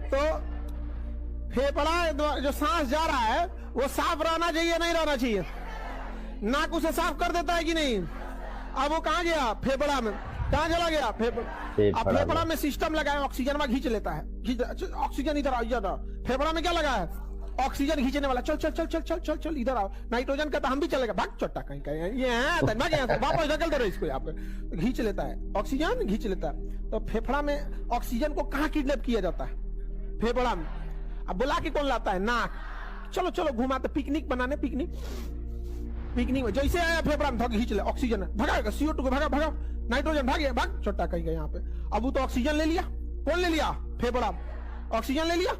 तो फेफड़ा जो सांस जा रहा है वो साफ रहना चाहिए, नहीं रहना चाहिए? नाक उसे साफ कर देता है कि नहीं? अब वो कहाँ गया? फेफड़ा में। कहाँ चला गया? अब फेफड़ा में सिस्टम लगा है, ऑक्सीजन में खींच लेता है। ऑक्सीजन इधर आओ, इधर आओ। फेफड़ा में क्या लगा है? ऑक्सीजन खींचने वाला। चल चल चल चल चल चल चल इधर आओ। नाइट्रोजन कहता हम भी चलेगा, भाग चट्टा कहीं कहीं ये है वापस ढकल दे रहे इसको। यहाँ पे खींच लेता है, ऑक्सीजन खींच लेता है। तो फेफड़ा में ऑक्सीजन को कहाँ किडनैप किया जाता है? फेफड़ा में। अब बुला के कौन लाता है? नाक। चलो चलो घुमाते, पिकनिक बनाने, पिकनिक में जैसे आया फेफड़ा में खींच ले, ऑक्सीजन भगाएगा, CO2 को भागा, नाइट्रोजन भागे, भाग चट्टा कहीं का यहाँ पे। अब वो तो ऑक्सीजन ले लिया, कौन ले लिया? फेफड़ा। ऑक्सीजन ले लिया,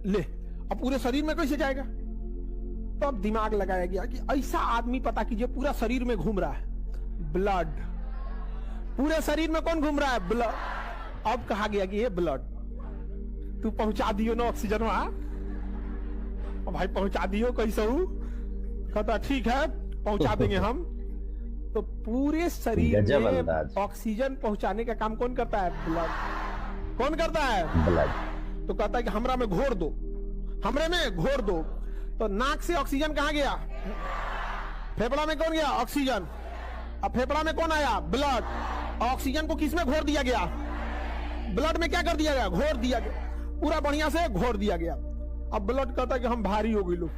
ले। अब पूरे शरीर में कैसे जाएगा? तो अब दिमाग लगाया गया कि ऐसा आदमी पता कीजिए पूरा शरीर में घूम रहा है, ब्लड। पूरे शरीर में कौन घूम रहा है? ब्लड। अब कहा गया कि ये ब्लड तू पहुंचा दियो ना ऑक्सीजन वहां। भाई पहुंचा दियो कैसे? कहता ठीक है पहुंचा देंगे हम। तो पूरे शरीर में ऑक्सीजन पहुंचाने का काम कौन करता है? ब्लड। कौन करता है? ब्लड। तो कहता है कि हमरा में घोर दो, हमरे में घोर दो। तो नाक से ऑक्सीजन कहां गया? फेफड़ा में कौन गया? ऑक्सीजन। अब फेफड़ा में कौन आया? ब्लड। ऑक्सीजन को किस में घोर दिया गया? ब्लड में क्या कर दिया गया? घोर दिया गया, पूरा बढ़िया से घोर दिया गया। अब ब्लड कहता है कि हम भारी हो गई लो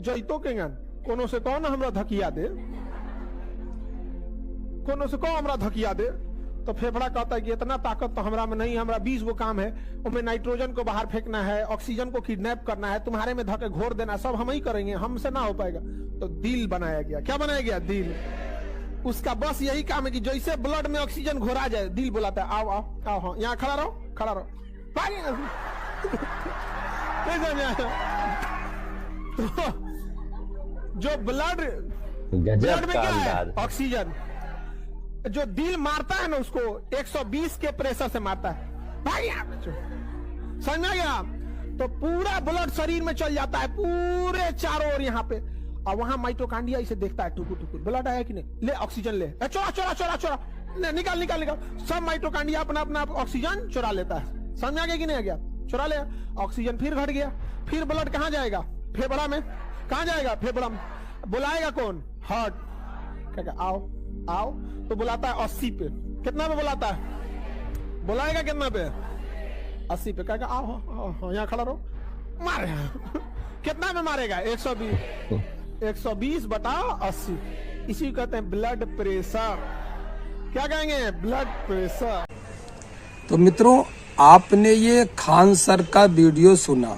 जैतो के कोनो से कौन हमरा धकिया दे, कोनो से कौन हमरा धकिया दे। तो फेफड़ा कहता है कि इतना ताकत तो हमरा में नहीं, हमरा 20 वो काम है, उनमें नाइट्रोजन को बाहर फेंकना है, ऑक्सीजन को किडनैप करना है, तुम्हारे में धके घोर देना, सब हम ही करेंगे, हमसे ना हो पाएगा। तो दिल बनाया गया। क्या बनाया गया? दिल। उसका बस यही काम है कि जैसे ब्लड में ऑक्सीजन घोरा जाए, दिल बुलाता है आओ आओ आओ, हाँ यहाँ खड़ा रहो, खड़ा रहो। तो जो ब्लड में क्या है? ऑक्सीजन। जो दिल मारता है ना उसको 120 के प्रेशर से मारता है। भाई समझ में गया? तो पूरा ब्लड शरीर में चल जाता है, पूरे चारों ओर यहाँ पे। और वहां माइटोकांड्रिया इसे देखता है, टुकुर टुकुर ब्लड आया कि नहीं, ले ऑक्सीजन ले, चोरा चोरा चोरा चोरा, निकाल निकाल निकाल। सब माइटोकांड्रिया अपना अपना ऑक्सीजन चुरा लेता है। समझ आ गया कि नहीं आ गया? चुरा ले, ऑक्सीजन फिर घट गया। फिर ब्लड कहाँ जाएगा? फेफड़ा में। कहाँ जाएगा? फेफड़ा में। बुलाएगा कौन? हार्ट। क्या आओ आओ, तो बुलाता है 80 पे। कितना पे बुलाता है? बुलाएगा कितना पे? 80 पे। कहेगा आओ यहाँ खड़ा रहो, मारे। कितना में मारेगा? 120 बटा 80। इसी कहते हैं ब्लड प्रेशर। क्या कहेंगे? Blood pressure. तो मित्रों, आपने ये खान सर का वीडियो सुना,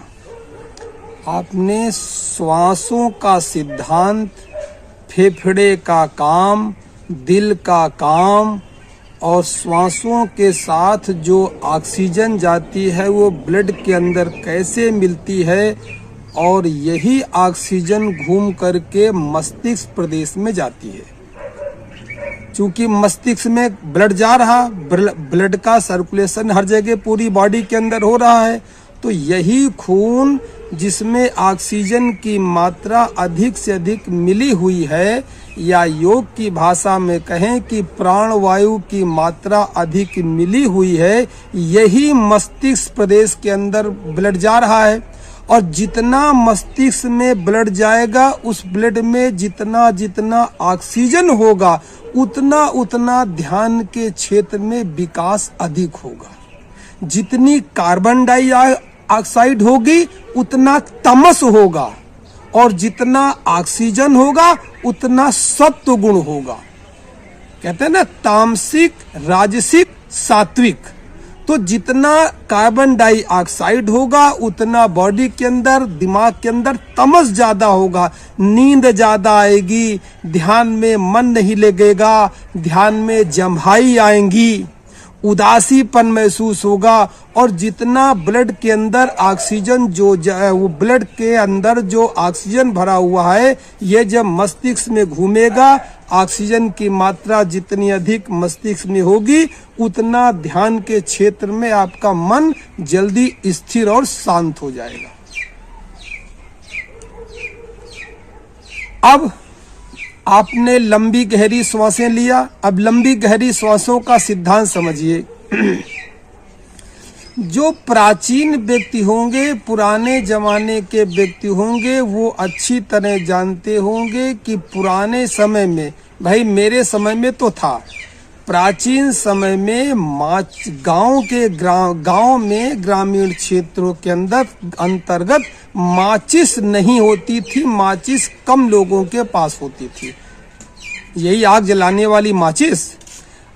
आपने श्वासों का सिद्धांत, फेफड़े का काम, दिल का काम और श्वासों के साथ जो ऑक्सीजन जाती है वो ब्लड के अंदर कैसे मिलती है, और यही ऑक्सीजन घूम करके मस्तिष्क प्रदेश में जाती है। चूंकि मस्तिष्क में ब्लड जा रहा, ब्लड का सर्कुलेशन हर जगह पूरी बॉडी के अंदर हो रहा है, तो यही खून जिसमें ऑक्सीजन की मात्रा अधिक से अधिक मिली हुई है, या योग की भाषा में कहें कि प्राणवायु की मात्रा अधिक मिली हुई है, यही मस्तिष्क प्रदेश के अंदर ब्लड जा रहा है। और जितना मस्तिष्क में ब्लड जाएगा, उस ब्लड में जितना जितना ऑक्सीजन होगा, उतना उतना ध्यान के क्षेत्र में विकास अधिक होगा। जितनी कार्बन डाइऑक्साइड होगी उतना तमस होगा, और जितना ऑक्सीजन होगा उतना सत्व गुण होगा। कहते हैं ना तामसिक, राजसिक, सात्विक। तो जितना कार्बन डाइऑक्साइड होगा उतना बॉडी के अंदर, दिमाग के अंदर तमस ज्यादा होगा, नींद ज्यादा आएगी, ध्यान में मन नहीं लगेगा, ध्यान में जम्हाई आएंगी, उदासीपन महसूस होगा। और जितना ब्लड के अंदर ऑक्सीजन वो ब्लड के अंदर जो ऑक्सीजन भरा हुआ है, ये जब मस्तिष्क में घूमेगा, ऑक्सीजन की मात्रा जितनी अधिक मस्तिष्क में होगी, उतना ध्यान के क्षेत्र में आपका मन जल्दी स्थिर और शांत हो जाएगा। अब आपने लंबी गहरी श्वासें लिया। अब लंबी गहरी श्वासों का सिद्धांत समझिए। जो प्राचीन व्यक्ति होंगे, पुराने जमाने के व्यक्ति होंगे, वो अच्छी तरह जानते होंगे कि पुराने समय में, भाई मेरे समय में तो था, प्राचीन समय में गांव में ग्रामीण क्षेत्रों के अंतर्गत माचिस नहीं होती थी। माचिस कम लोगों के पास होती थी। यही आग जलाने वाली माचिस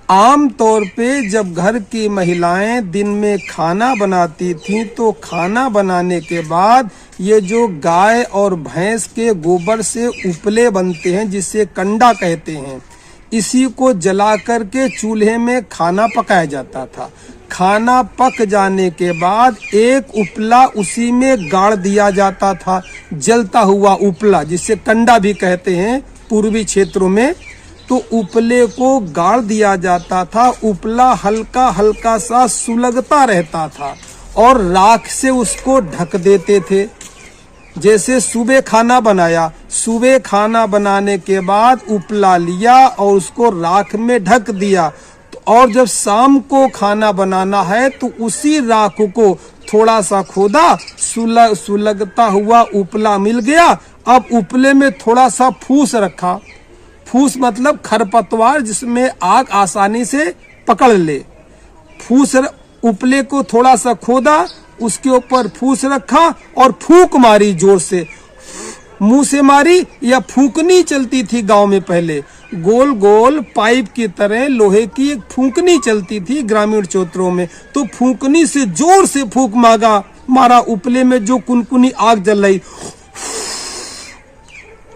आम तौर पे जब घर की महिलाएं दिन में खाना बनाती थीं तो खाना बनाने के बाद ये जो गाय और भैंस के गोबर से उपले बनते हैं, जिसे कंडा कहते हैं, इसी को जला करके चूल्हे में खाना पकाया जाता था। खाना पक जाने के बाद एक उपला उसी में गाड़ दिया जाता था, जलता हुआ उपला, जिसे कंडा भी कहते हैं पूर्वी क्षेत्रों में। तो उपले को गाड़ दिया जाता था। उपला हल्का हल्का सा सुलगता रहता था और राख से उसको ढक देते थे। जैसे सुबह खाना बनाया, सुबह खाना बनाने के बाद उपला लिया और उसको राख में ढक दिया, और जब शाम को खाना बनाना है तो उसी राख को थोड़ा सा खोदा, सुलगता हुआ उपला मिल गया। अब उपले में थोड़ा सा फूस रखा। फूस मतलब खरपतवार जिसमें आग आसानी से पकड़ ले। फूस उपले को थोड़ा सा खोदा, उसके ऊपर फूस रखा और फूंक मारी, जोर से मुंह से मारी या फूंकनी चलती थी गांव में पहले। गोल गोल पाइप की तरह लोहे की एक फूंकनी चलती थी ग्रामीण क्षेत्रों में। तो फूंकनी से जोर से फूंक मारा उपले में जो कुनकुनी आग जल रही।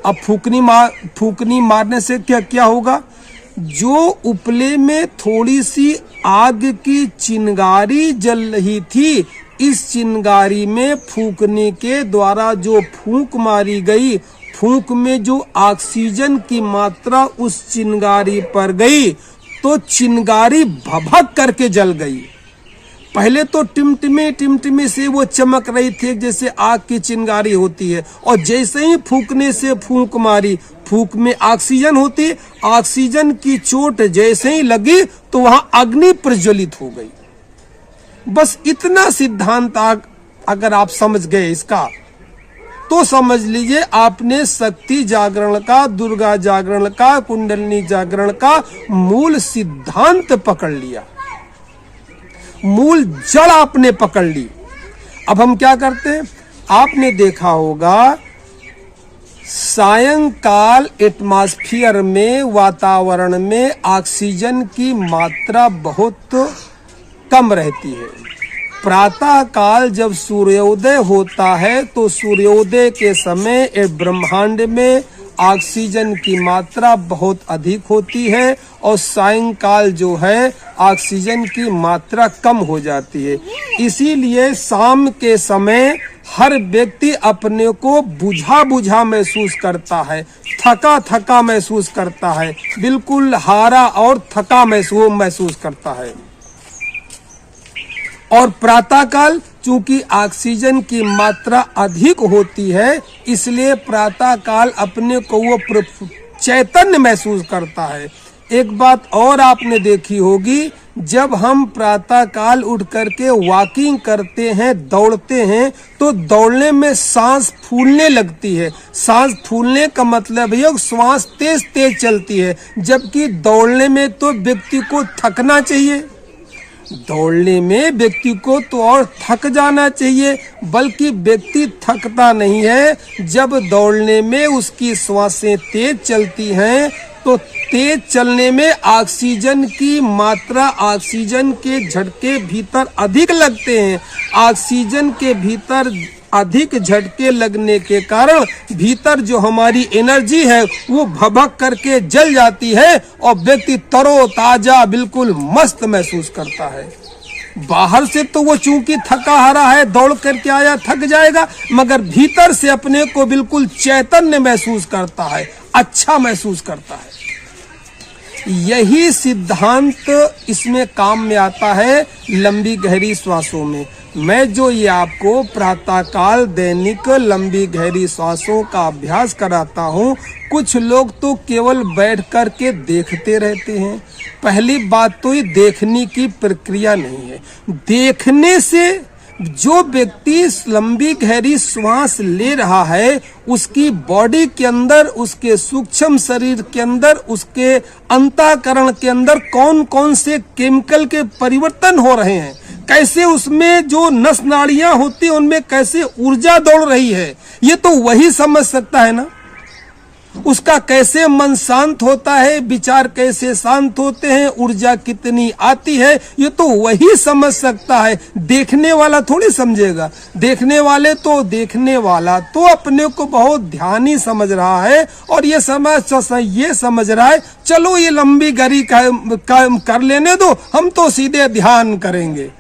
अब फूंकनी मारने से क्या होगा? जो उपले में थोड़ी सी आग की चिंगारी जल रही थी, इस चिंगारी में फूंकने के द्वारा जो फूंक मारी गई, फूंक में जो ऑक्सीजन की मात्रा उस चिंगारी पर गई तो चिंगारी भभक करके जल गई। पहले तो टिमटिमे से वो चमक रही थी जैसे आग की चिंगारी होती है, और जैसे ही फूंकने से फूंक मारी, फूंक में ऑक्सीजन होती, ऑक्सीजन की चोट जैसे ही लगी तो वहां अग्नि प्रज्वलित हो गई। बस इतना सिद्धांत अगर आप समझ गए इसका, तो समझ लीजिए आपने शक्ति जागरण का, दुर्गा जागरण का, कुंडलिनी जागरण का मूल सिद्धांत पकड़ लिया, मूल जड़ आपने पकड़ ली। अब हम क्या करते हैं? आपने देखा होगा सायंकाल एटमॉस्फेयर में, वातावरण में ऑक्सीजन की मात्रा बहुत कम रहती है। प्रातः काल जब सूर्योदय होता है तो सूर्योदय के समय ब्रह्मांड में ऑक्सीजन की मात्रा बहुत अधिक होती है, और सायंकाल जो है ऑक्सीजन की मात्रा कम हो जाती है। इसीलिए शाम के समय हर व्यक्ति अपने को बुझा महसूस करता है, थका महसूस करता है, बिल्कुल हारा और थका महसूस करता है। और प्रातःकाल चूंकि ऑक्सीजन की मात्रा अधिक होती है, इसलिए प्रातःकाल अपने को वो चैतन्य महसूस करता है। एक बात और आपने देखी होगी, जब हम प्रातःकाल उठ करके वॉकिंग करते हैं, दौड़ते हैं, तो दौड़ने में सांस फूलने लगती है। सांस फूलने का मतलब है श्वास तेज तेज चलती है, जबकि दौड़ने में तो व्यक्ति को थकना चाहिए। दौड़ने में व्यक्ति को तो और थक जाना चाहिए, बल्कि व्यक्ति थकता नहीं है। जब दौड़ने में उसकी श्वासें तेज चलती हैं तो तेज चलने में ऑक्सीजन की मात्रा, ऑक्सीजन के झटके भीतर अधिक लगते हैं। ऑक्सीजन के भीतर अधिक झटके लगने के कारण भीतर जो हमारी एनर्जी है वो भभक करके जल जाती है और व्यक्ति तरोताजा बिल्कुल मस्त महसूस करता है। बाहर से तो वो चूंकि थका हारा है, दौड़ करके आया, थक जाएगा, मगर भीतर से अपने को बिल्कुल चैतन्य महसूस करता है, अच्छा महसूस करता है। यही सिद्धांत इसमें काम में आता है लंबी गहरी श्वासों में। मैं जो ये आपको प्रातःकाल दैनिक लंबी गहरी श्वासों का अभ्यास कराता हूँ, कुछ लोग तो केवल बैठ कर के देखते रहते हैं। पहली बात तो ये देखने की प्रक्रिया नहीं है। देखने से जो व्यक्ति लंबी गहरी श्वास ले रहा है, उसकी बॉडी के अंदर, उसके सूक्ष्म शरीर के अंदर, उसके अंतःकरण के अंदर कौन कौन से केमिकल के परिवर्तन हो रहे हैं, कैसे उसमें जो नस नाड़ियां होती हैं उनमें कैसे ऊर्जा दौड़ रही है, ये तो वही समझ सकता है ना। उसका कैसे मन शांत होता है, विचार कैसे शांत होते हैं, ऊर्जा कितनी आती है, ये तो वही समझ सकता है। देखने वाला थोड़ी समझेगा। देखने वाला तो अपने को बहुत ध्यानी समझ रहा है और ये समझ रहा है चलो ये लंबी गहरी कर लेने दो, हम तो सीधे ध्यान करेंगे।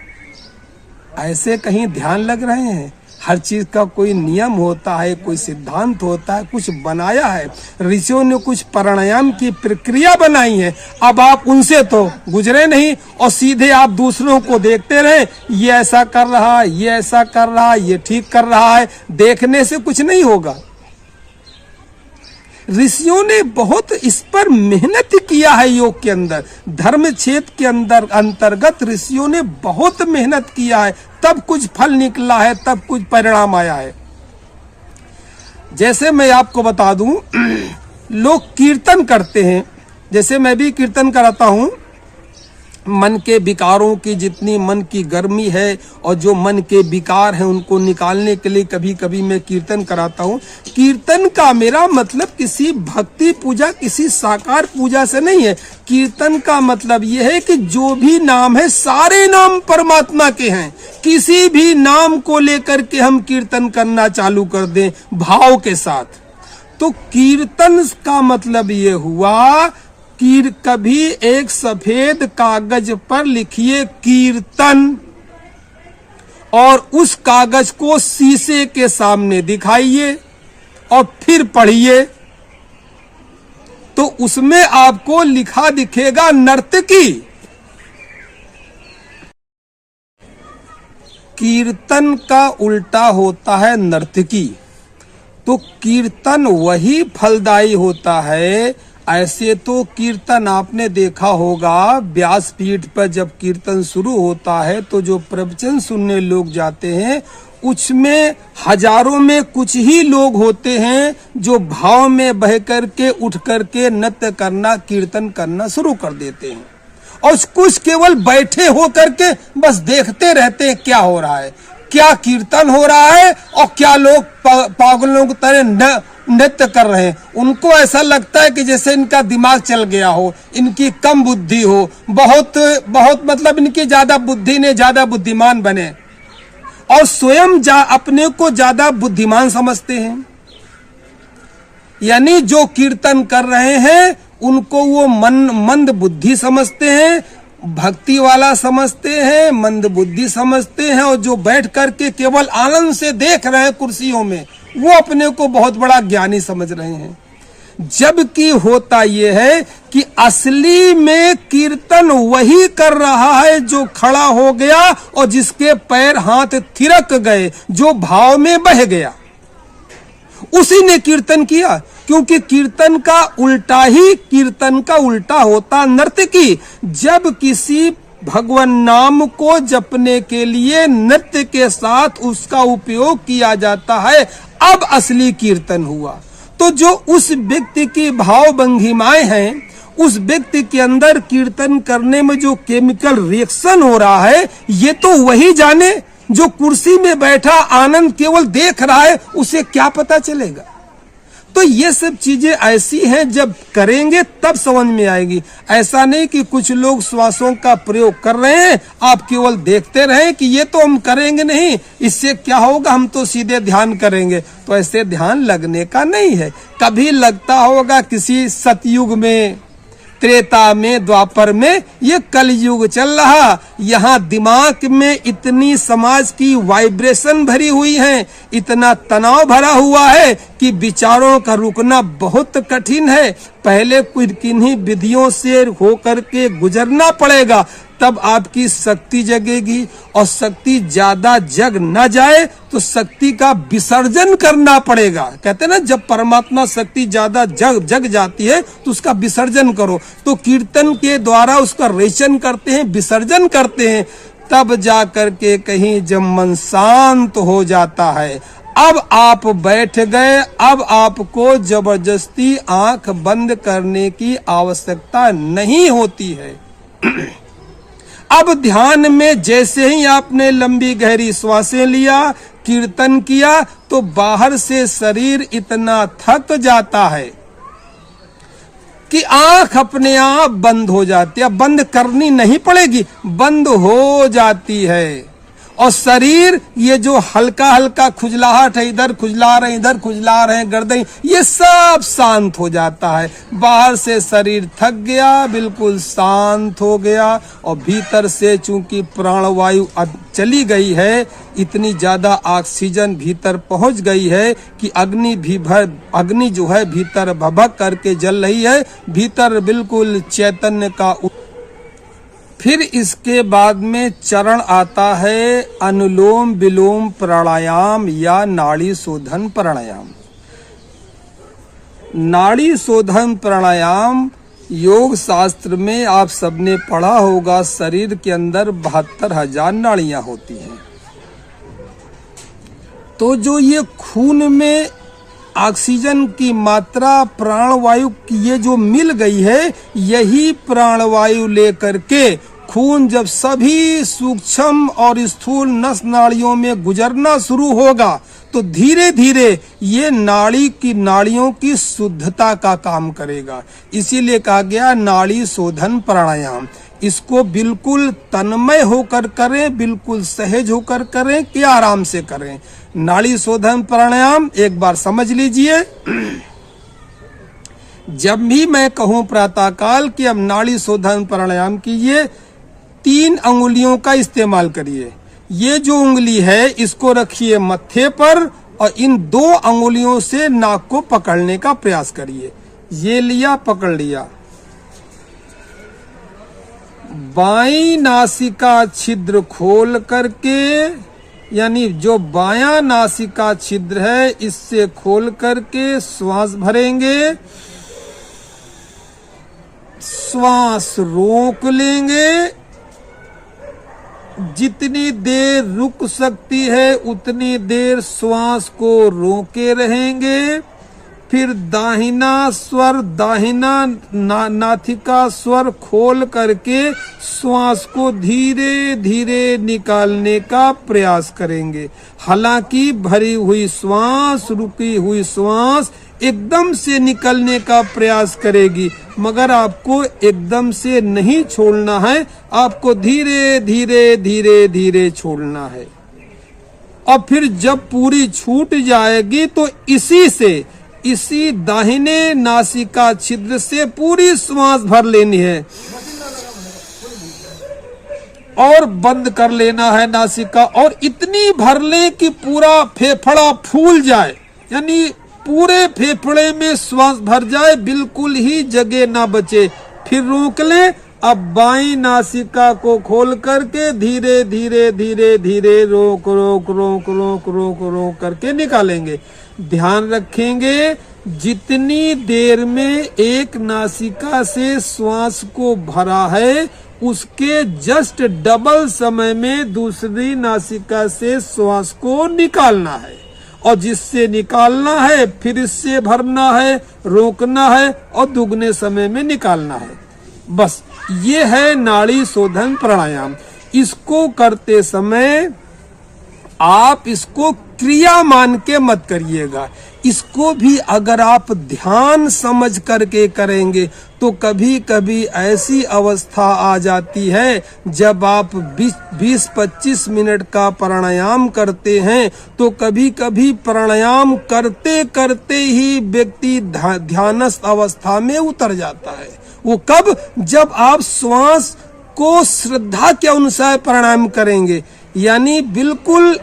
ऐसे कहीं ध्यान लग रहे हैं? हर चीज का कोई नियम होता है, कोई सिद्धांत होता है, कुछ बनाया है। ऋषियों ने कुछ प्राणायाम की प्रक्रिया बनाई है। अब आप उनसे तो गुजरे नहीं और सीधे आप दूसरों को देखते रहे, ये ऐसा कर रहा है, ये ऐसा कर रहा है, ये ठीक कर रहा है। देखने से कुछ नहीं होगा। ऋषियों ने बहुत इस पर मेहनत किया है। योग के अंदर, धर्म क्षेत्र के अंदर अंतर्गत ऋषियों ने बहुत मेहनत किया है, तब कुछ फल निकला है, तब कुछ परिणाम आया है। जैसे मैं आपको बता दूं, लोग कीर्तन करते हैं, जैसे मैं भी कीर्तन कराता हूं। मन के विकारों की जितनी मन की गर्मी है और जो मन के विकार हैं उनको निकालने के लिए कभी कभी मैं कीर्तन कराता हूँ। कीर्तन का मेरा मतलब किसी भक्ति पूजा, किसी साकार पूजा से नहीं है। कीर्तन का मतलब यह है कि जो भी नाम है, सारे नाम परमात्मा के हैं। किसी भी नाम को लेकर के हम कीर्तन करना चालू कर दें भाव के साथ, तो कीर्तन का मतलब ये हुआ कभी एक सफेद कागज पर लिखिए कीर्तन और उस कागज को शीशे के सामने दिखाइए और फिर पढ़िए, तो उसमें आपको लिखा दिखेगा नर्तकी। कीर्तन का उल्टा होता है नर्तकी। तो कीर्तन वही फलदायी होता है। ऐसे तो कीर्तन आपने देखा होगा, व्यासपीठ पर जब कीर्तन शुरू होता है तो जो प्रवचन सुनने लोग जाते हैं उसमें हजारों में कुछ ही लोग होते हैं जो भाव में बह करके उठ करके नृत्य करना, कीर्तन करना शुरू कर देते हैं। और कुछ केवल बैठे हो करके बस देखते रहते हैं क्या हो रहा है, क्या कीर्तन हो रहा है और क्या लोग पागलों की तरह नृत्य कर रहे हैं। उनको ऐसा लगता है कि जैसे इनका दिमाग चल गया हो, इनकी कम बुद्धि हो, बहुत मतलब इनकी ज्यादा बुद्धि ने ज्यादा बुद्धिमान बने और स्वयं अपने को ज्यादा बुद्धिमान समझते हैं। यानी जो कीर्तन कर रहे हैं उनको वो मंद बुद्धि समझते हैं, भक्ति वाला समझते हैं, मंद बुद्धि समझते हैं। और जो बैठ करके केवल आनंद से देख रहे हैं कुर्सियों में, वो अपने को बहुत बड़ा ज्ञानी समझ रहे हैं। जबकि होता यह है कि असली में कीर्तन वही कर रहा है जो खड़ा हो गया और जिसके पैर हाथ थिरक गए, जो भाव में बह गया, उसी ने कीर्तन किया। क्योंकि कीर्तन का उल्टा होता नर्तकी। जब किसी भगवान नाम को जपने के लिए नृत्य के साथ उसका उपयोग किया जाता है, अब असली कीर्तन हुआ। तो जो उस व्यक्ति की भाव भंगिमाएं हैं, उस व्यक्ति के अंदर कीर्तन करने में जो केमिकल रिएक्शन हो रहा है, ये तो वही जाने। जो कुर्सी में बैठा आनंद केवल देख रहा है, उसे क्या पता चलेगा। तो ये सब चीजें ऐसी हैं, जब करेंगे तब समझ में आएगी। ऐसा नहीं कि कुछ लोग श्वासों का प्रयोग कर रहे हैं, आप केवल देखते रहें कि ये तो हम करेंगे नहीं, इससे क्या होगा, हम तो सीधे ध्यान करेंगे। तो ऐसे ध्यान लगने का नहीं है। कभी लगता होगा किसी सतयुग में, त्रेता में, द्वापर में, ये कलयुग चल रहा। यहाँ दिमाग में इतनी समाज की वाइब्रेशन भरी हुई है, इतना तनाव भरा हुआ है कि विचारों का रुकना बहुत कठिन है। पहले कुछ किन्हीं विधियों से होकर के गुजरना पड़ेगा, तब आपकी शक्ति जगेगी। और शक्ति ज्यादा जग न जाए तो शक्ति का विसर्जन करना पड़ेगा। कहते हैं ना, जब परमात्मा शक्ति ज्यादा जग जाती है तो उसका विसर्जन करो। तो कीर्तन के द्वारा उसका रेचन करते हैं, विसर्जन करते हैं, तब जा करके कहीं जब मन शांत हो जाता है। अब आप बैठ गए, अब आपको जबरदस्ती आंख बंद करने की आवश्यकता नहीं होती है। अब ध्यान में जैसे ही आपने लंबी गहरी सांसें लिया, कीर्तन किया, तो बाहर से शरीर इतना थक जाता है कि आंख अपने आप बंद हो जाती है। बंद करनी नहीं पड़ेगी, बंद हो जाती है। और शरीर ये जो हल्का हल्का खुजलाहट है, इधर खुजला रहे इधर खुजला रहे गर्दन, ये सब शांत हो जाता है। बाहर से शरीर थक गया, बिल्कुल शांत हो गया। और भीतर से चूंकि प्राणवायु चली गई है, इतनी ज्यादा ऑक्सीजन भीतर पहुंच गई है कि अग्नि जो है भीतर भभक करके जल रही है, भीतर बिल्कुल चैतन्य का। फिर इसके बाद में चरण आता है अनुलोम विलोम प्राणायाम या नाड़ी शोधन प्राणायाम। नाड़ी शोधन प्राणायाम योग शास्त्र में आप सबने पढ़ा होगा, शरीर के अंदर 72,000 नाड़ियां होती हैं। तो जो ये खून में ऑक्सीजन की मात्रा प्राणवायु की ये जो मिल गई है, यही प्राणवायु लेकर के खून जब सभी सूक्ष्म और स्थूल नस नाड़ियों में गुजरना शुरू होगा, तो धीरे धीरे ये नाड़ियों की शुद्धता का काम करेगा। इसीलिए कहा गया नाड़ी शोधन प्राणायाम। इसको बिल्कुल तन्मय होकर करें, बिल्कुल सहज होकर करें कि आराम से करें। नाड़ी शोधन प्राणायाम एक बार समझ लीजिए। जब भी मैं कहूं प्रातःकाल कि अब नाड़ी शोधन प्राणायाम कीजिए, 3 अंगुलियों का इस्तेमाल करिए। ये जो उंगली है इसको रखिए मत्थे पर और इन 2 अंगुलियों से नाक को पकड़ने का प्रयास करिए। ये लिया, पकड़ लिया। बाईं नासिका छिद्र खोल करके, यानी जो बायां नासिका छिद्र है इससे खोल करके श्वास भरेंगे, श्वास रोक लेंगे। जितनी देर रुक सकती है उतनी देर श्वास को रोके रहेंगे। फिर दाहिना नाथिका स्वर खोल करके श्वास को धीरे धीरे निकालने का प्रयास करेंगे। हालांकि भरी हुई श्वास, रुकी हुई श्वास एकदम से निकलने का प्रयास करेगी, मगर आपको एकदम से नहीं छोड़ना है, आपको धीरे धीरे धीरे धीरे छोड़ना है। और फिर जब पूरी छूट जाएगी तो इसी दाहिने नासिका छिद्र से पूरी श्वास भर लेनी है और बंद कर लेना है नासिका। और इतनी भर ले कि पूरा फेफड़ा फूल जाए, यानी पूरे फेफड़े में श्वास भर जाए, बिल्कुल ही जगह ना बचे। फिर रोक ले। अब बाईं नासिका को खोल करके धीरे धीरे धीरे धीरे रोक रोक रोक रोक रोक रोक करके निकालेंगे। ध्यान रखेंगे, जितनी देर में एक नासिका से श्वास को भरा है उसके जस्ट डबल समय में दूसरी नासिका से श्वास को निकालना है। और जिससे निकालना है फिर इससे भरना है, रोकना है और दुगने समय में निकालना है। बस ये है नाड़ी शोधन प्राणायाम। इसको करते समय आप इसको क्रिया मान के मत करिएगा। इसको भी अगर आप ध्यान समझ करके करेंगे तो कभी कभी ऐसी अवस्था आ जाती है, जब आप 20-25 मिनट का प्राणायाम करते हैं तो कभी कभी प्राणायाम करते करते ही व्यक्ति ध्यानस्थ अवस्था में उतर जाता है। वो कब? जब आप श्वास को श्रद्धा के अनुसार प्राणायाम करेंगे, यानी बिल्कुल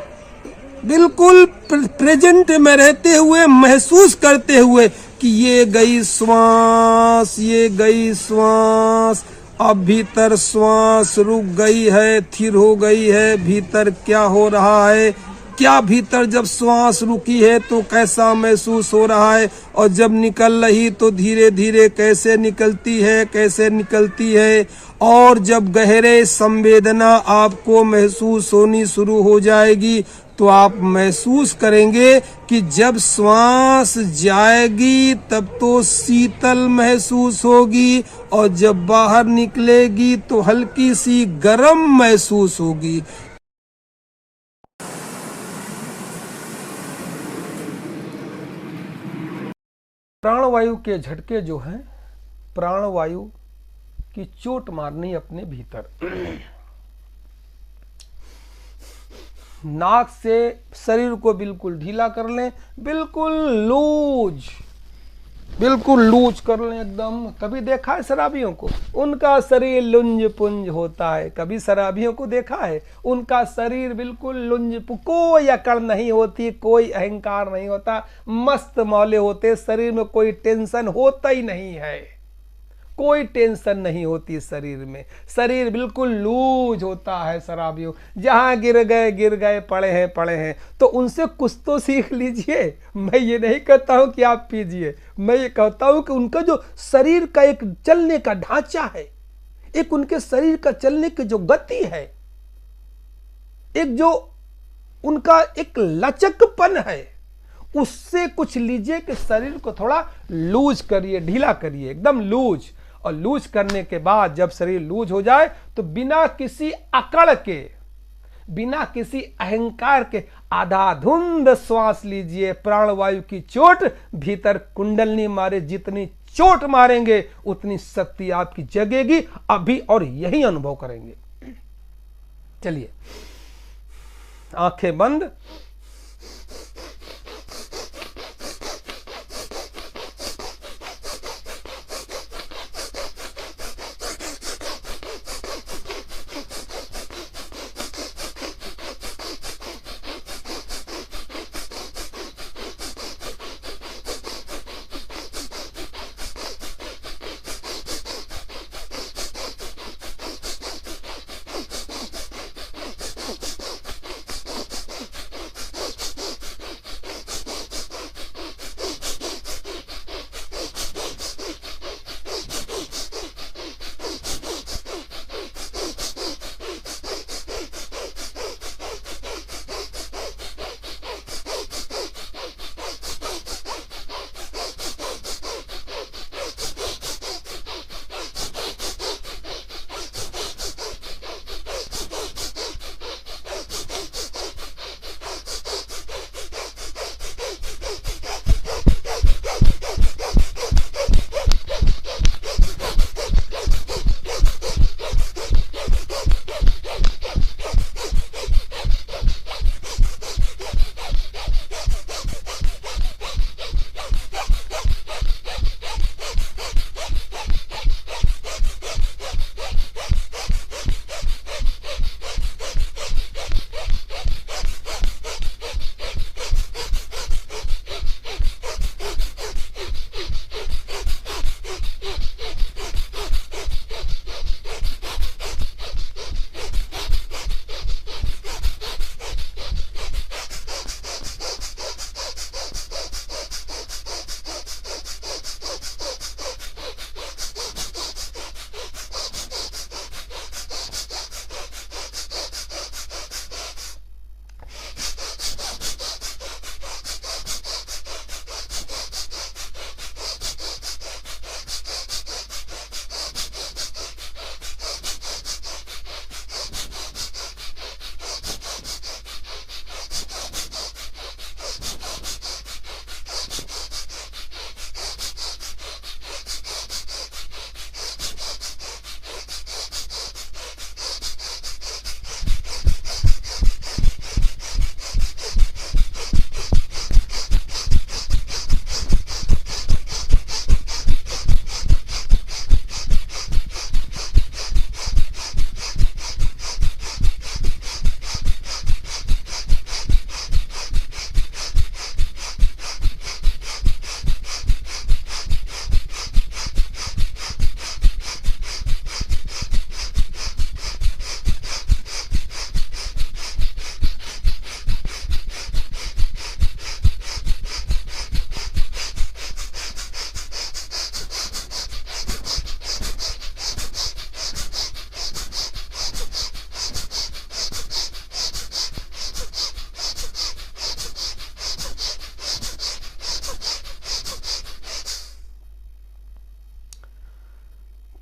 बिल्कुल प्रेजेंट में रहते हुए, महसूस करते हुए कि ये गई श्वास, ये गई श्वास, अब भीतर श्वास रुक गई है, स्थिर हो गई है, भीतर क्या हो रहा है, क्या भीतर जब श्वास रुकी है तो कैसा महसूस हो रहा है, और जब निकल रही तो धीरे धीरे कैसे निकलती है, कैसे निकलती है, और जब गहरे संवेदना आपको महसूस होनी शुरू हो जाएगी तो आप महसूस करेंगे कि जब श्वास जाएगी तब तो शीतल महसूस होगी, और जब बाहर निकलेगी तो हल्की सी गर्म महसूस होगी। प्राणवायु के झटके जो हैं, प्राणवायु की चोट मारनी अपने भीतर। नाक से शरीर को बिल्कुल ढीला कर लें, बिल्कुल लूज कर लें एकदम। कभी देखा है शराबियों को, उनका शरीर लुंज पुंज होता है। कभी शराबियों को देखा है, उनका शरीर बिल्कुल लुंज, कोई अकड़ नहीं होती, कोई अहंकार नहीं होता, मस्त मौले होते, शरीर में कोई टेंशन होता ही नहीं है, कोई टेंशन नहीं होती शरीर में, शरीर बिल्कुल लूज होता है शराबियों। जहां गिर गए, पड़े हैं, तो उनसे कुछ तो सीख लीजिए। मैं ये नहीं कहता हूं कि आप पीजिए, मैं ये कहता हूं कि उनका जो शरीर का एक चलने का ढांचा है, एक उनके शरीर का चलने की जो गति है, एक जो उनका एक लचकपन है, उससे कुछ लीजिए कि शरीर को थोड़ा लूज करिए, ढीला करिए, एकदम लूज। और लूज करने के बाद जब शरीर लूज हो जाए तो बिना किसी अकड़ के, बिना किसी अहंकार के आधाधुंध श्वास लीजिए। प्राणवायु की चोट भीतर कुंडलनी मारे, जितनी चोट मारेंगे उतनी शक्ति आपकी जगेगी। अभी और यही अनुभव करेंगे। चलिए, आंखें बंद,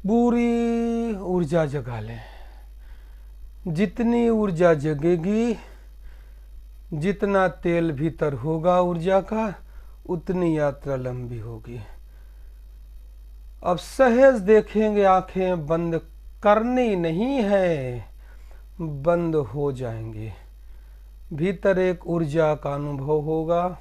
पूरी ऊर्जा जगा लें। जितनी ऊर्जा जगेगी, जितना तेल भीतर होगा ऊर्जा का, उतनी यात्रा लंबी होगी। अब सहज देखेंगे, आंखें बंद करनी नहीं है, बंद हो जाएंगे। भीतर एक ऊर्जा का अनुभव होगा।